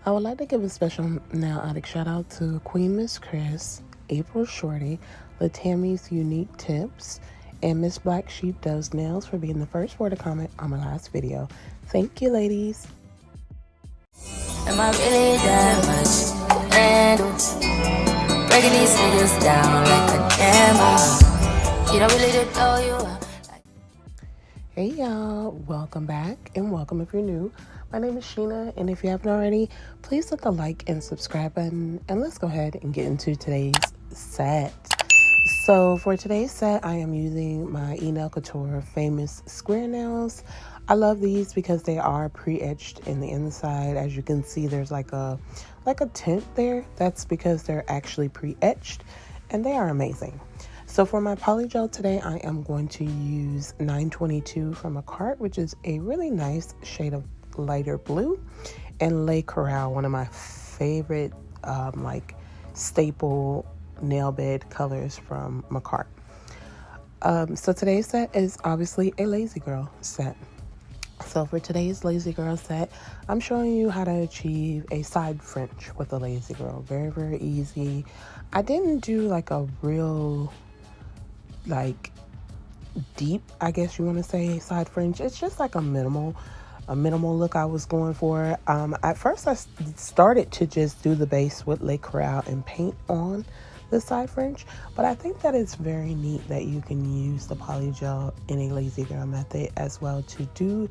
I would like to give a special nail addict shout out to Queen Miss Chris, April Shorty, Latamy's Unique Tips, and Miss Black Sheep Does Nails for being the first four to comment on my last video. Thank you, ladies. Am I really that much? And breaking these niggas down like a camera. You don't really know you. Hey y'all, welcome back and welcome if you're new. My name is Sheena, and if you haven't already, please hit the like and subscribe button, and let's go ahead and get into today's set. So for today's set, I am using my NailHoliday Famous Square Nails. I love these because they are pre-etched in the inside. As you can see, there's like a tint there. That's because they're actually pre-etched, and they are amazing. So for my Polygel today, I am going to use 922 from a cart, which is a really nice shade of lighter blue, and Cora, one of my favorite staple nail bed colors from Macart. So today's set is obviously a Lazy Girl set. So for today's Lazy Girl set, I'm showing you how to achieve a side French with a Lazy Girl. Very, very easy. I didn't do like a real deep, I guess you want to say, side French. It's just like a minimal look I was going for. At first I started to just do the base with Referral and paint on the side French, but I think that it's very neat that you can use the Polygel in a Lazy Girl method as well to do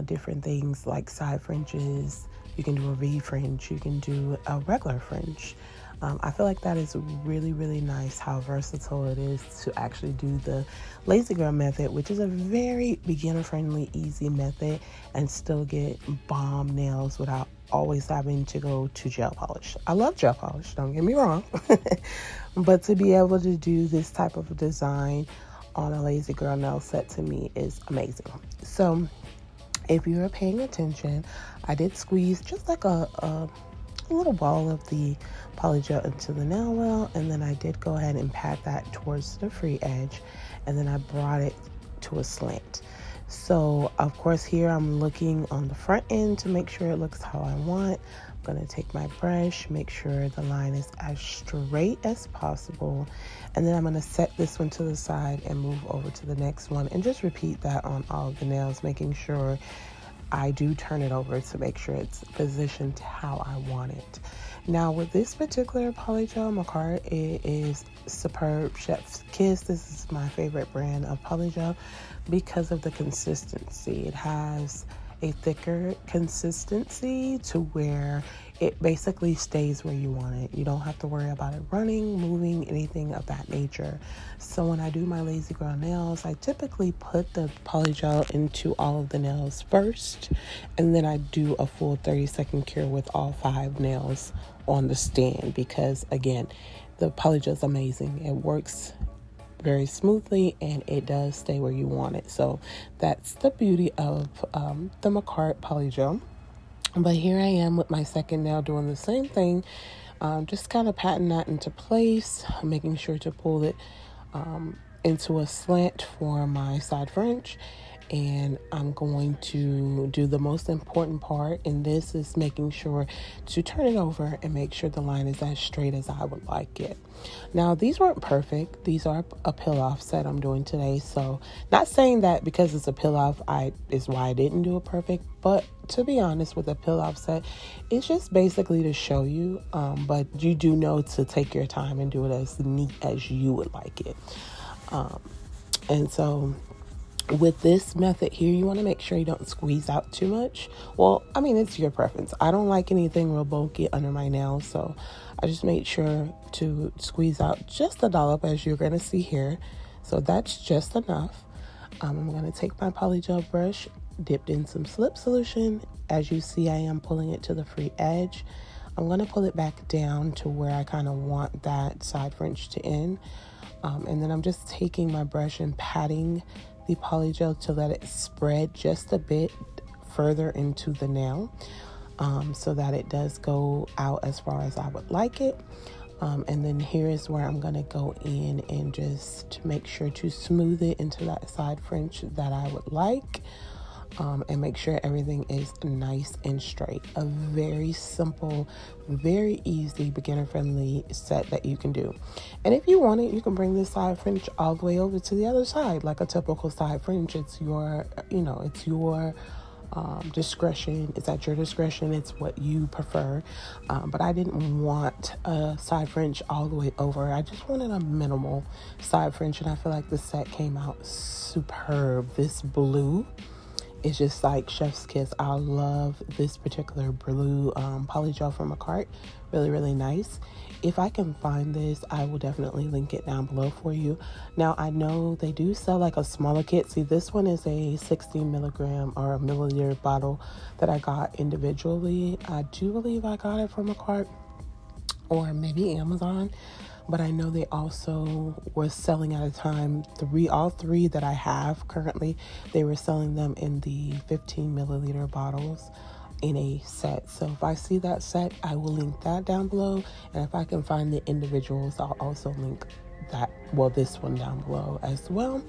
different things like side Frenches. You can do a V French, you can do a regular French. I feel like that is really, really nice how versatile it is to actually do the Lazy Girl method, which is a very beginner-friendly, easy method, and still get bomb nails without always having to go to gel polish. I love gel polish, don't get me wrong, but to be able to do this type of design on a Lazy Girl nail set to me is amazing. So if you are paying attention, I did squeeze just like a little ball of the Polygel into the nail well, and then I did go ahead and pat that towards the free edge, and then I brought it to a slant. So of course here I'm looking on the front end to make sure it looks how I want. I'm going to take my brush, make sure the line is as straight as possible, and then I'm going to set this one to the side and move over to the next one, and just repeat that on all of the nails, making sure I do turn it over to make sure it's positioned how I want it. Now with this particular Polygel Macart, it is Superb Chef's Kiss. This is my favorite brand of Polygel because of the consistency. It has a thicker consistency to where it basically stays where you want it. You don't have to worry about it running, moving, anything of that nature. So when I do my Lazy Girl nails, I typically put the Polygel into all of the nails first, and then I do a full 30-second cure with all 5 nails on the stand, because again, the Polygel is amazing. It works very smoothly, and it does stay where you want it. So that's the beauty of the Macart Polygel. But here I am with my second nail doing the same thing, just kind of patting that into place, making sure to pull it into a slant for my side French. And I'm going to do the most important part, and this is making sure to turn it over and make sure the line is as straight as I would like it. Now, these weren't perfect. These are a peel-off set I'm doing today, so not saying that because it's a peel-off is why I didn't do it perfect, but to be honest, with a peel-off set, it's just basically to show you, but you do know to take your time and do it as neat as you would like it. And so with this method here, you want to make sure you don't squeeze out too much. Well, I mean, it's your preference. I don't like anything real bulky under my nails, so I just made sure to squeeze out just a dollop, as you're going to see here. So that's just enough. I'm going to take my Polygel brush, dipped in some slip solution. As you see, I am pulling it to the free edge. I'm going to pull it back down to where I kind of want that side French to end. And then I'm just taking my brush and patting the Polygel to let it spread just a bit further into the nail, so that it does go out as far as I would like it. And then here is where I'm going to go in and just make sure to smooth it into that side French that I would like. and make sure everything is nice and straight. A very simple, very easy, beginner-friendly set that you can do. And if you want it, you can bring this side fringe all the way over to the other side, like a typical side fringe. It's your, it's your discretion. It's at your discretion. It's what you prefer. But I didn't want a side fringe all the way over. I just wanted a minimal side fringe, and I feel like the set came out superb. This blue is just like chef's kiss. I love this particular blue polygel from a cart. Really, really nice. If I can find this, I will definitely link it down below for you. Now, I know they do sell like a smaller kit. See, this one is a 16 milligram or a milliliter bottle that I got individually. I do believe I got it from a cart or maybe Amazon, but I know they also were selling at a time all three that I have currently, they were selling them in the 15 milliliter bottles in a set. So if I see that set, I will link that down below, and if I can find the individuals, I'll also link this one down below as well.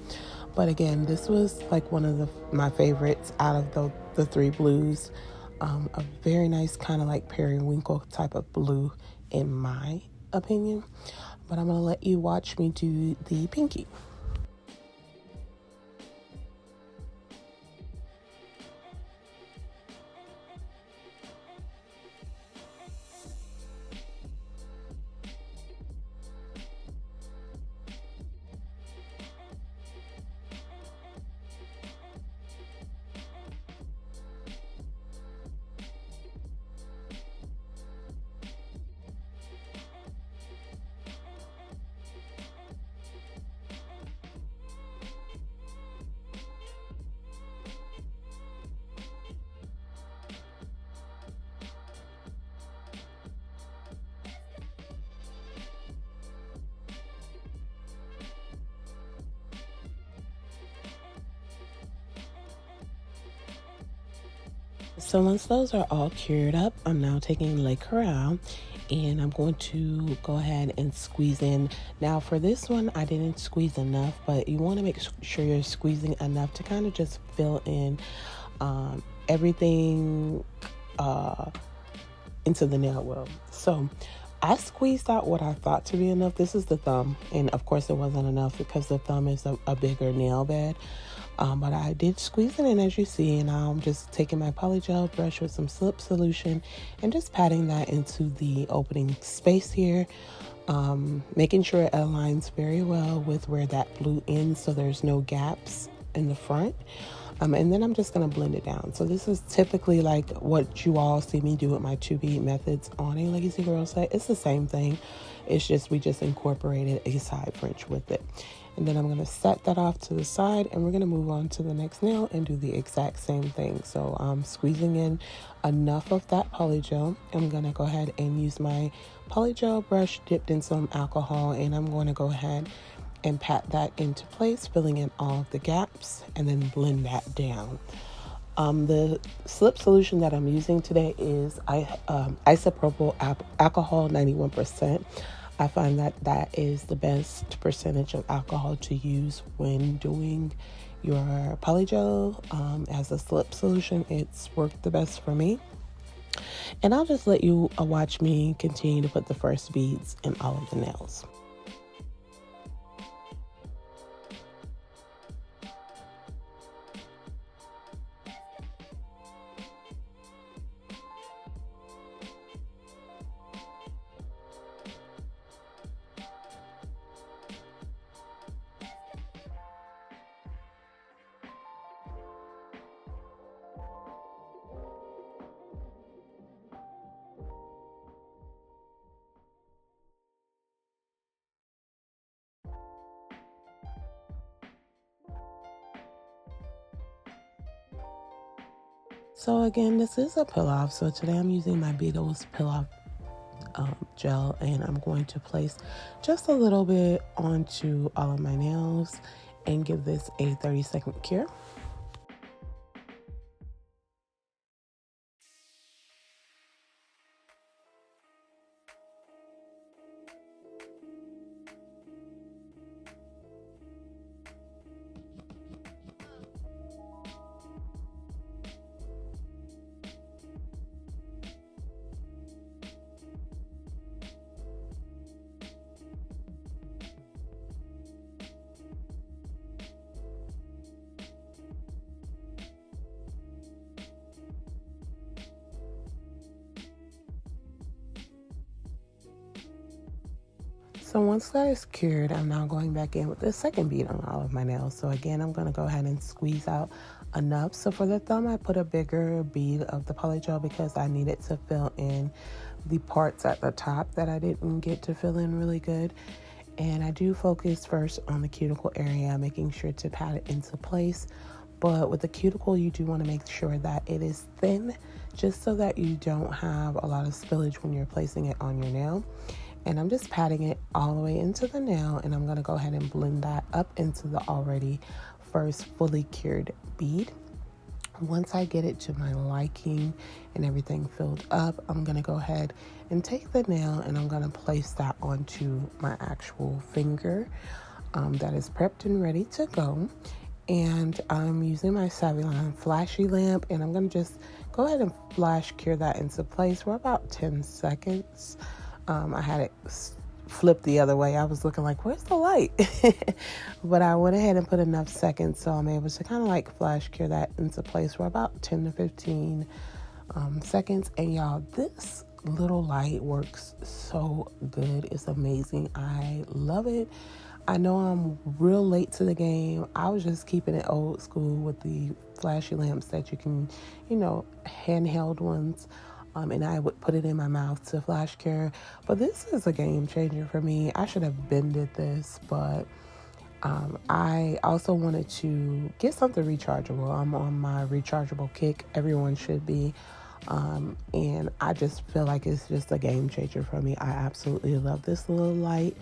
But again, this was like one of my favorites out of the three blues. A very nice kind of like periwinkle type of blue in my opinion. But I'm gonna let you watch me do the pinky. So once those are all cured up, I'm now taking Referral and I'm going to go ahead and squeeze in. Now for this one, I didn't squeeze enough, but you want to make sure you're squeezing enough to kind of just fill in everything into the nail wheel. So I squeezed out what I thought to be enough. This is the thumb, and of course it wasn't enough because the thumb is a bigger nail bed. But I did squeeze it in, as you see, and now I'm just taking my polygel brush with some slip solution and just patting that into the opening space here, making sure it aligns very well with where that blue ends so there's no gaps in the front. And then I'm just going to blend it down. So this is typically like what you all see me do with my 2-bead methods on a Lazy Girl set. It's the same thing. It's just we just incorporated a side fringe with it. And then I'm going to set that off to the side, and we're going to move on to the next nail and do the exact same thing. So I'm squeezing in enough of that polygel. I'm going to go ahead and use my polygel brush dipped in some alcohol, and I'm going to go ahead and pat that into place, filling in all of the gaps, and then blend that down. The slip solution that I'm using today is isopropyl alcohol 91%. I find that is the best percentage of alcohol to use when doing your polygel as a slip solution. It's worked the best for me. And I'll just let you watch me continue to put the first beads in all of the nails. So again, this is a peel off. So today I'm using my Beetles peel off gel, and I'm going to place just a little bit onto all of my nails and give this a 30-second cure. So once that is cured, I'm now going back in with the second bead on all of my nails. So again, I'm going to go ahead and squeeze out enough. So for the thumb, I put a bigger bead of the Polygel because I needed to fill in the parts at the top that I didn't get to fill in really good. And I do focus first on the cuticle area, making sure to pat it into place. But with the cuticle, you do want to make sure that it is thin, just so that you don't have a lot of spillage when you're placing it on your nail. And I'm just patting it all the way into the nail, and I'm going to go ahead and blend that up into the already first fully cured bead. Once I get it to my liking and everything filled up, I'm going to go ahead and take the nail and I'm going to place that onto my actual finger that is prepped and ready to go. And I'm using my Savvyline flashy lamp, and I'm going to just go ahead and flash cure that into place for about 10 seconds. I had it flipped the other way. I was looking like, where's the light? But I went ahead and put enough seconds so I'm able to kind of like flash cure that into place for about 10 to 15 seconds. And y'all, this little light works so good. It's amazing. I love it. I know I'm real late to the game. I was just keeping it old school with the flashy lamps that you can, handheld ones. And I would put it in my mouth to flash cure. But this is a game changer for me. I should have bended this, but I also wanted to get something rechargeable. I'm on my rechargeable kick. Everyone should be. And I just feel like it's just a game changer for me. I absolutely love this little light.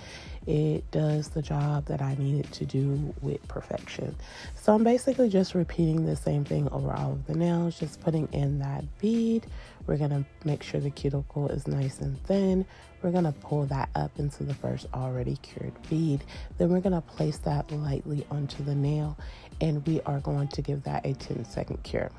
It does the job that I need it to do with perfection. So I'm basically just repeating the same thing over all of the nails, just putting in that bead. We're going to make sure the cuticle is nice and thin. We're going to pull that up into the first already cured bead. Then we're going to place that lightly onto the nail, and we are going to give that a 10-second cure.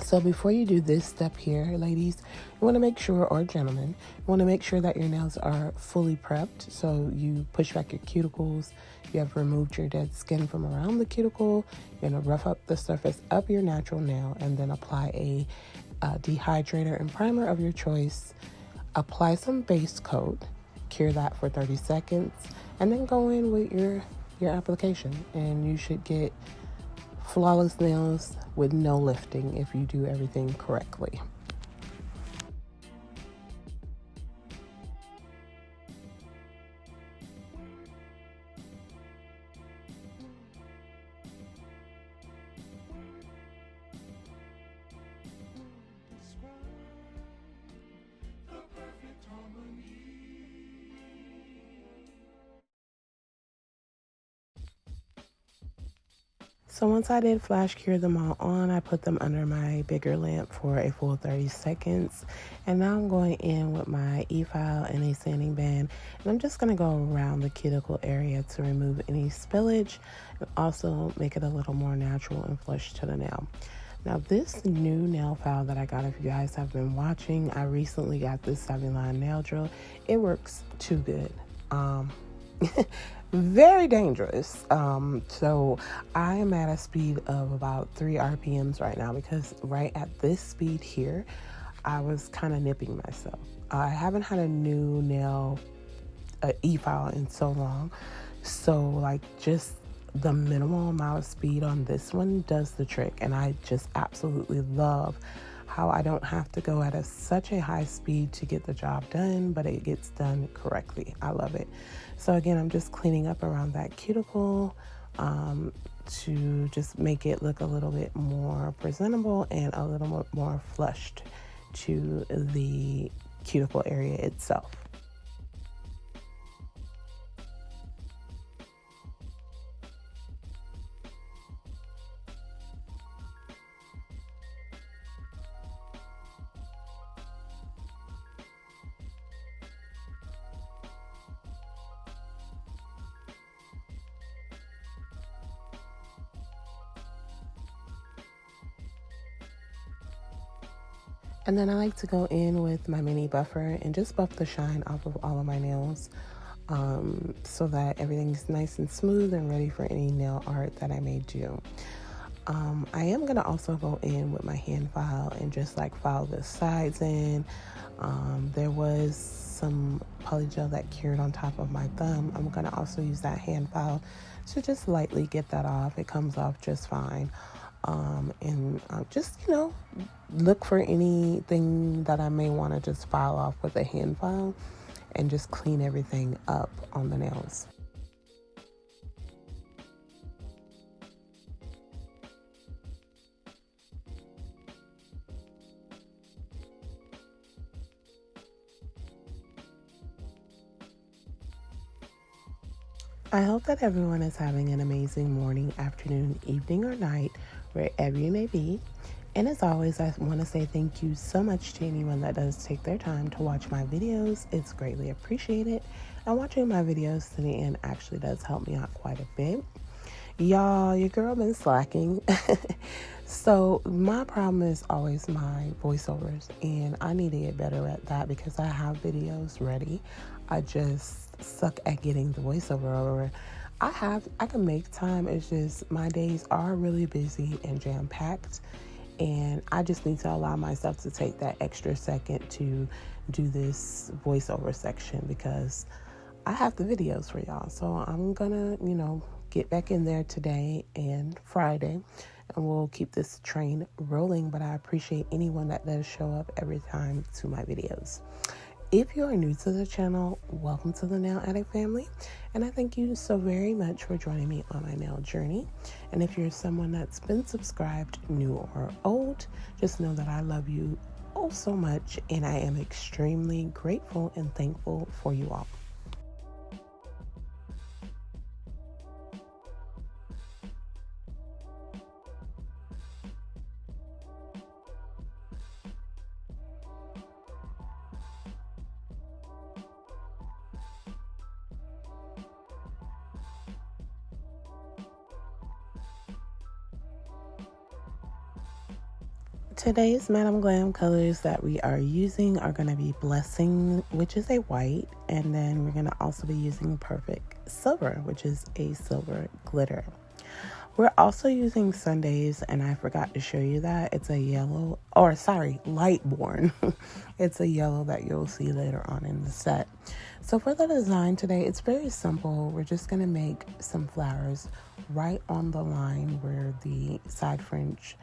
So before you do this step here, ladies, you want to make sure, or gentlemen, you want to make sure that your nails are fully prepped. So you push back your cuticles, you have removed your dead skin from around the cuticle, you're going to rough up the surface of your natural nail, and then apply a dehydrator and primer of your choice. Apply some base coat, cure that for 30 seconds, and then go in with your application, and you should get flawless nails with no lifting if you do everything correctly. So once I did flash cure them all on, I put them under my bigger lamp for a full 30 seconds. And now I'm going in with my e-file and a sanding band. And I'm just going to go around the cuticle area to remove any spillage and also make it a little more natural and flush to the nail. Now this new nail file that I got, if you guys have been watching, I recently got this Savvyline nail drill. It works too good. Very dangerous. So I am at a speed of about 3 RPMs right now, because right at this speed here, I was kind of nipping myself. I haven't had a new nail e-file in so long. So like just the minimal amount of speed on this one does the trick. And I just absolutely love how I don't have to go at such a high speed to get the job done, but it gets done correctly. I love it. So again, I'm just cleaning up around that cuticle to just make it look a little bit more presentable and a little bit more flushed to the cuticle area itself. And then I like to go in with my mini buffer and just buff the shine off of all of my nails so that everything's nice and smooth and ready for any nail art that I may do. I am going to also go in with my hand file and just like file the sides in There was some polygel that cured on top of my thumb. I'm going to also use that hand file to just lightly get that off. It comes off just fine. And just, look for anything that I may want to just file off with a hand file and just clean everything up on the nails. I hope that everyone is having an amazing morning, afternoon, evening, or night, wherever you may be. And as always, I want to say thank you so much to anyone that does take their time to watch my videos. It's greatly appreciated. And watching my videos to the end actually does help me out quite a bit. Y'all, your girl been slacking. So my problem is always my voiceovers, and I need to get better at that because I have videos ready. I just suck at getting the voiceover over. I can make time. It's just my days are really busy and jam-packed, and I just need to allow myself to take that extra second to do this voiceover section because I have the videos for y'all. So I'm gonna, get back in there today and Friday, and we'll keep this train rolling. But I appreciate anyone that does show up every time to my videos. If you are new to the channel, welcome to the Nail Addict family, and I thank you so very much for joining me on my nail journey. And if you're someone that's been subscribed, new or old, just know that I love you oh so much, and I am extremely grateful and thankful for you all. Today's Madam Glam colors that we are using are going to be Blessing, which is a white, and then we're going to also be using Perfect Silver, which is a silver glitter. We're also using Sundays, and I forgot to show you that. It's a yellow, Lightborn. It's a yellow that you'll see later on in the set. So for the design today, it's very simple. We're just going to make some flowers right on the line where the side fringe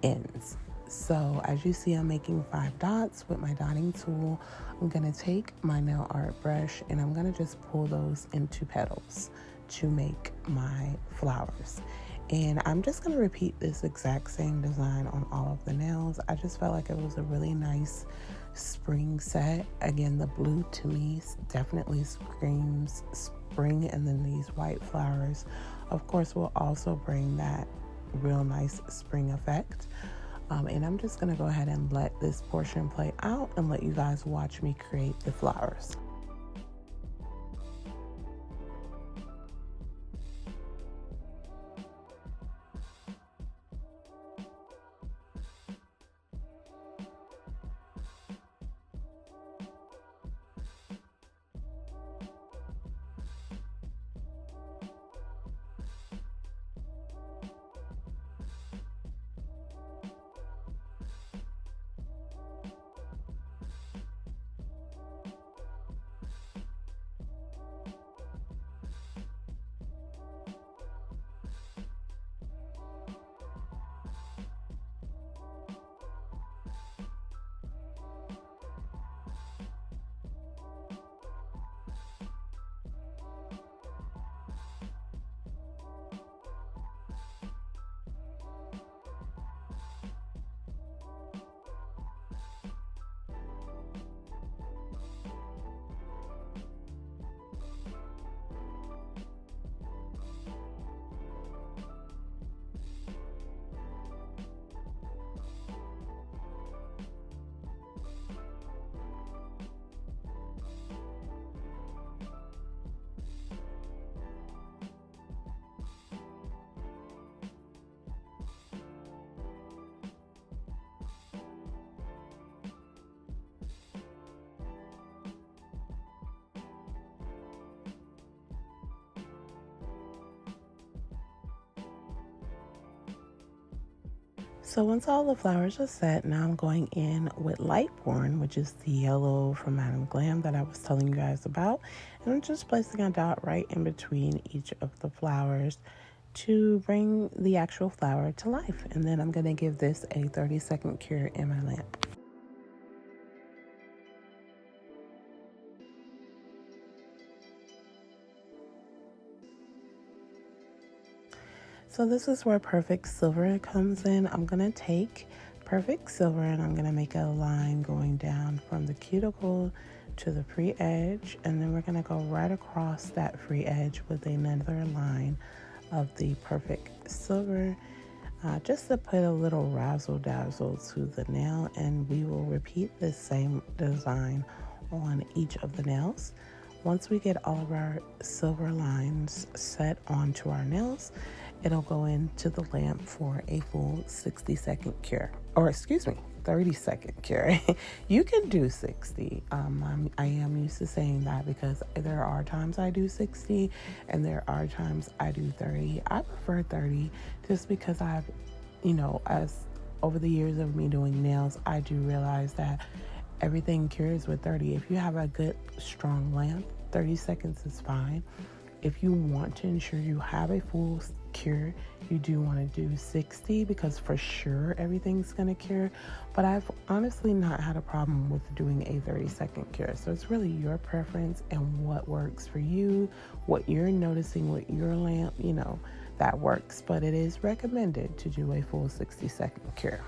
ends. So as you see, I'm making 5 dots with my dotting tool. I'm going to take my nail art brush and I'm going to just pull those into petals to make my flowers. And I'm just going to repeat this exact same design on all of the nails. I just felt like it was a really nice spring set. Again, the blue to me definitely screams spring, and then these white flowers, of course, will also bring that real nice spring effect. And I'm just going to go ahead and let this portion play out and let you guys watch me create the flowers. So once all the flowers are set, now I'm going in with Lightborn, which is the yellow from Madam Glam that I was telling you guys about. And I'm just placing a dot right in between each of the flowers to bring the actual flower to life. And then I'm going to give this a 30-second cure in my lamp. So this is where Perfect Silver comes in. I'm going to take Perfect Silver and I'm going to make a line going down from the cuticle to the free edge. And then we're going to go right across that free edge with another line of the Perfect Silver. Just to put a little razzle dazzle to the nail, and we will repeat this same design on each of the nails. Once we get all of our silver lines set onto our nails, it'll go into the lamp for a full 60-second cure, or excuse me, 30-second cure. You can do 60. I am used to saying that because there are times I do 60 and there are times I do 30. I prefer 30 just because I've, as over the years of me doing nails, I do realize that everything cures with 30. If you have a good strong lamp, 30 seconds is fine. If you want to ensure you have a full cure, you do want to do 60 because for sure everything's going to cure. But I've honestly not had a problem with doing a 30-second cure. So it's really your preference and what works for you, what you're noticing with your lamp, that works. But it is recommended to do a full 60-second cure.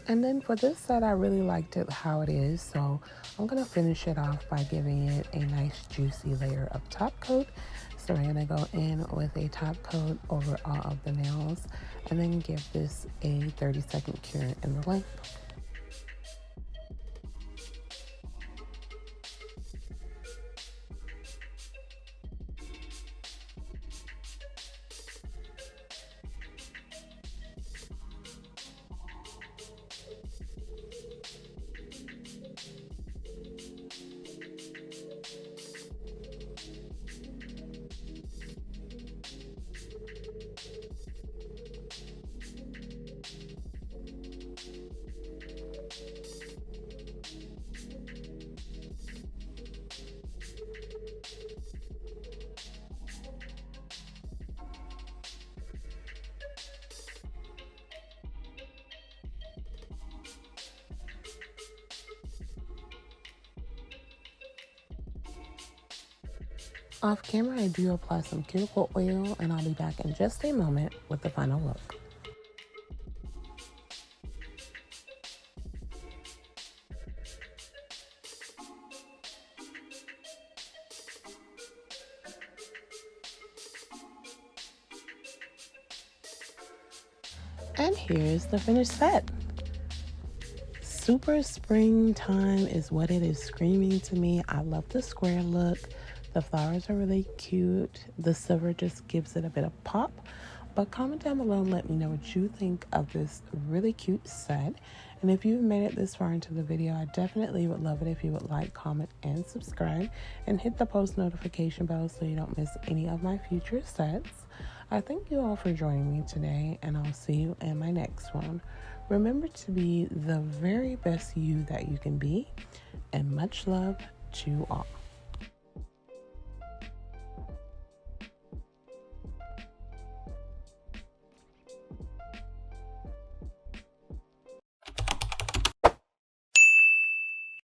And then for this set, I really liked it how it is, so I'm going to finish it off by giving it a nice juicy layer of top coat. So we're going to go in with a top coat over all of the nails and then give this a 30-second cure in the lamp. Off camera, I do apply some cuticle oil, and I'll be back in just a moment with the final look. And here's the finished set. Super springtime is what it is screaming to me. I love the square look. The flowers are really cute. The silver just gives it a bit of pop. But comment down below and let me know what you think of this really cute set. And if you've made it this far into the video, I definitely would love it if you would like, comment, and subscribe. And hit the post notification bell so you don't miss any of my future sets. I thank you all for joining me today, and I'll see you in my next one. Remember to be the very best you that you can be. And much love to all.